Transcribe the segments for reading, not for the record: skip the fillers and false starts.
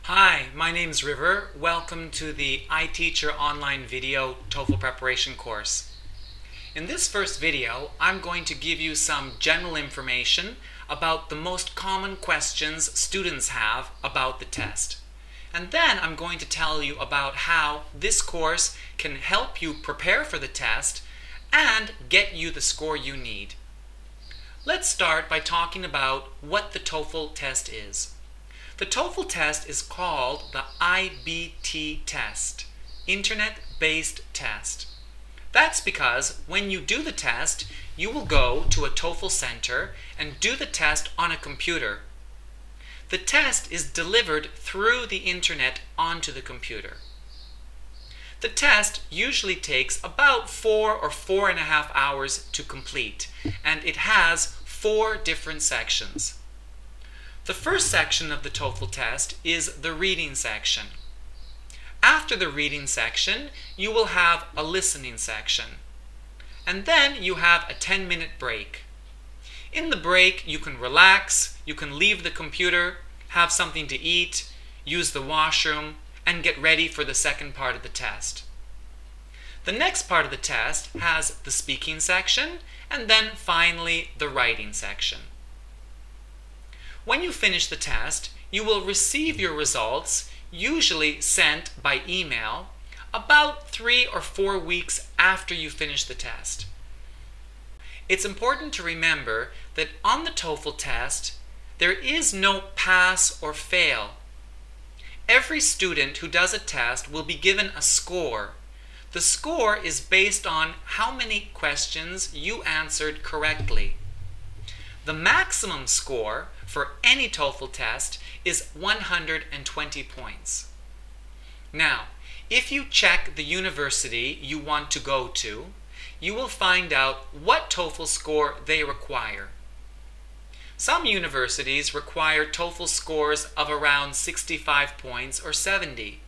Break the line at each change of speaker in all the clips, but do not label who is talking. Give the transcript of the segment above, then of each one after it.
Hi, my name's River. Welcome to the iTeacher online video TOEFL preparation course. In this first video, I'm going to give you some general information about the most common questions students have about the test. And then I'm going to tell you about how this course can help you prepare for the test and get you the score you need. Let's start by talking about what the TOEFL test is. The TOEFL test is called the iBT test, Internet-Based Test. That's because when you do the test, you will go to a TOEFL center and do the test on a computer. The test is delivered through the internet onto the computer. The test usually takes about 4 or 4.5 hours to complete, and it has 4 different sections. The first section of the TOEFL test is the reading section. After the reading section, you will have a listening section. And then you have a 10-minute break. In the break, you can relax, you can leave the computer, have something to eat, use the washroom, and get ready for the second part of the test. The next part of the test has the speaking section, and then finally the writing section. When you finish the test, you will receive your results, usually sent by email, about 3 or 4 weeks after you finish the test. It's important to remember that on the TOEFL test, there is no pass or fail. Every student who does a test will be given a score. The score is based on how many questions you answered correctly. The maximum score for any TOEFL test is 120 points. Now, if you check the university you want to go to, you will find out what TOEFL score they require. Some universities require TOEFL scores of around 65 points or 70,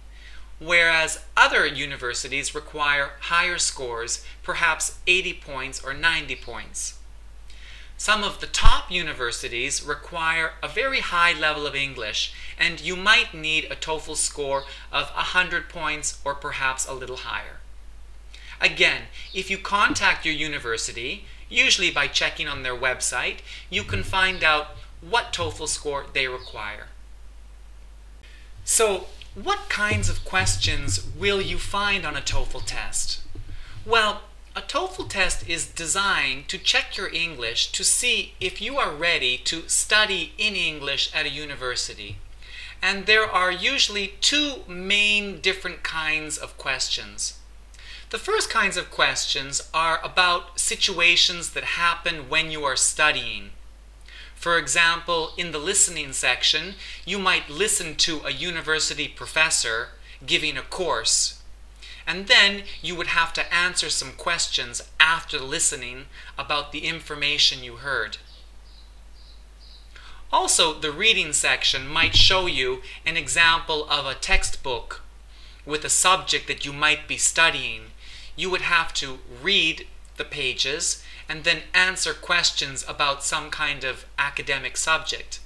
whereas other universities require higher scores, perhaps 80 points or 90 points. Some of the top universities require a very high level of English, and you might need a TOEFL score of 100 points or perhaps a little higher. Again, if you contact your university, usually by checking on their website, you can find out what TOEFL score they require. So, what kinds of questions will you find on a TOEFL test? Well, a TOEFL test is designed to check your English to see if you are ready to study in English at a university. And there are usually 2 main different kinds of questions. The first kinds of questions are about situations that happen when you are studying. For example, in the listening section, you might listen to a university professor giving a course. And then you would have to answer some questions after listening about the information you heard. Also, the reading section might show you an example of a textbook with a subject that you might be studying. You would have to read the pages and then answer questions about some kind of academic subject.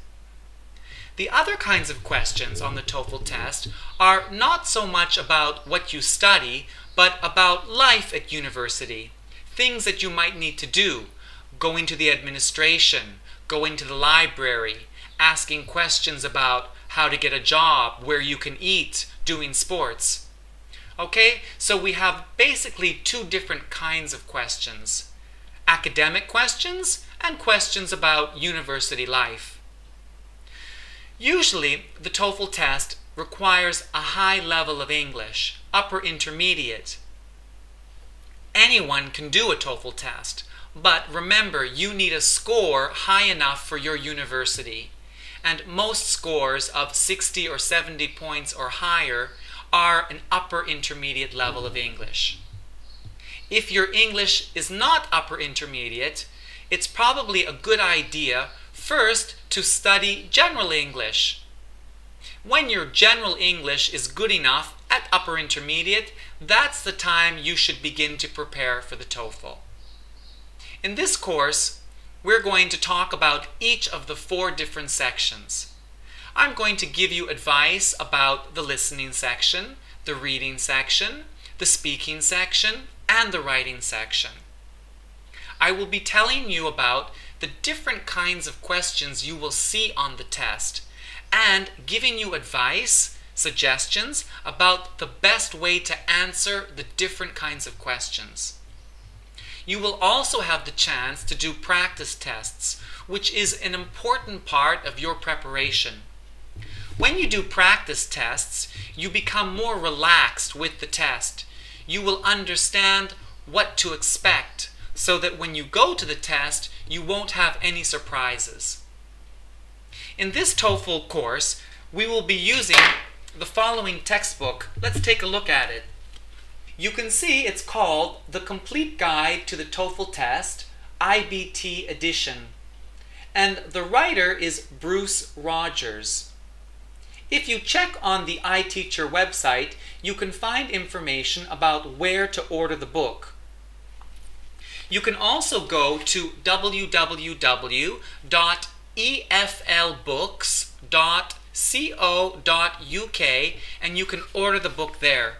The other kinds of questions on the TOEFL test are not so much about what you study, but about life at university. Things that you might need to do, going to the administration, going to the library, asking questions about how to get a job, where you can eat, doing sports. Okay, so we have basically 2 different kinds of questions. Academic questions and questions about university life. Usually, the TOEFL test requires a high level of English, upper intermediate. Anyone can do a TOEFL test, but remember, you need a score high enough for your university. And most scores of 60 or 70 points or higher are an upper intermediate level of English. If your English is not upper intermediate, it's probably a good idea first to study general English. When your general English is good enough at upper intermediate, that's the time you should begin to prepare for the TOEFL. In this course, we're going to talk about each of the 4 different sections. I'm going to give you advice about the listening section, the reading section, the speaking section, and the writing section. I will be telling you about the different kinds of questions you will see on the test and giving you advice, suggestions about the best way to answer the different kinds of questions. You will also have the chance to do practice tests, which is an important part of your preparation. When you do practice tests, you become more relaxed with the test. You will understand what to expect so that when you go to the test, you won't have any surprises. In this TOEFL course, we will be using the following textbook. Let's take a look at it. You can see it's called The Complete Guide to the TOEFL Test, iBT edition. And the writer is Bruce Rogers. If you check on the iTeacher website, you can find information about where to order the book. You can also go to www.eflbooks.co.uk and you can order the book there.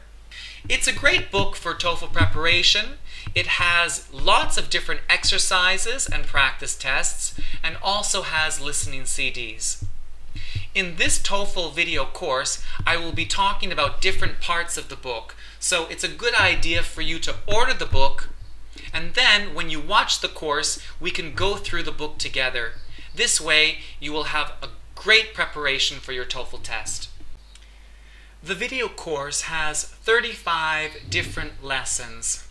It's a great book for TOEFL preparation. It has lots of different exercises and practice tests and also has listening CDs. In this TOEFL video course, I will be talking about different parts of the book. So it's a good idea for you to order the book, and then when you watch the course, we can go through the book together. This way, you will have a great preparation for your TOEFL test. The video course has 35 different lessons.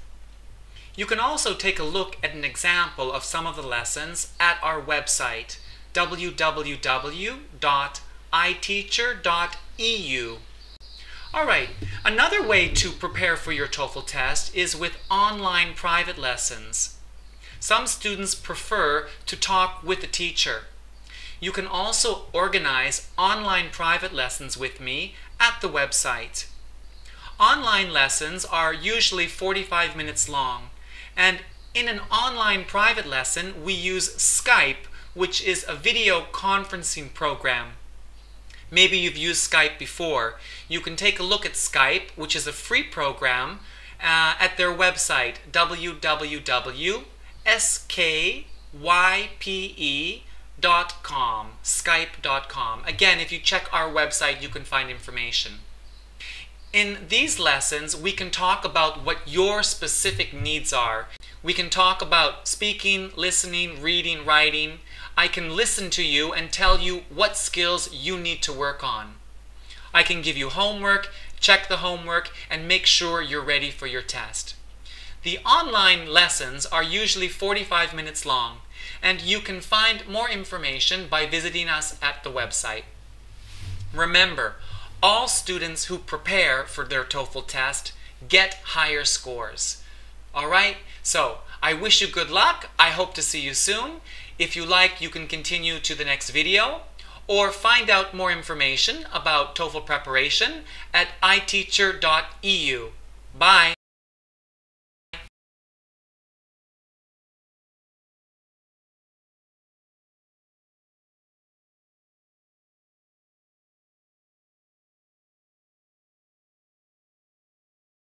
You can also take a look at an example of some of the lessons at our website, www.iteacher.eu. Alright, another way to prepare for your TOEFL test is with online private lessons. Some students prefer to talk with a teacher. You can also organize online private lessons with me at the website. Online lessons are usually 45 minutes long, and in an online private lesson we use Skype, which is a video conferencing program. Maybe you've used Skype before. You can take a look at Skype, which is a free program, at their website, www.skype.com, skype.com. Again, if you check our website, you can find information. In these lessons, we can talk about what your specific needs are. We can talk about speaking, listening, reading, writing. I can listen to you and tell you what skills you need to work on. I can give you homework, check the homework, and make sure you're ready for your test. The online lessons are usually 45 minutes long, and you can find more information by visiting us at the website. Remember, all students who prepare for their TOEFL test get higher scores. Alright, so I wish you good luck. I hope to see you soon. If you like, you can continue to the next video or find out more information about TOEFL preparation at iteacher.eu. Bye!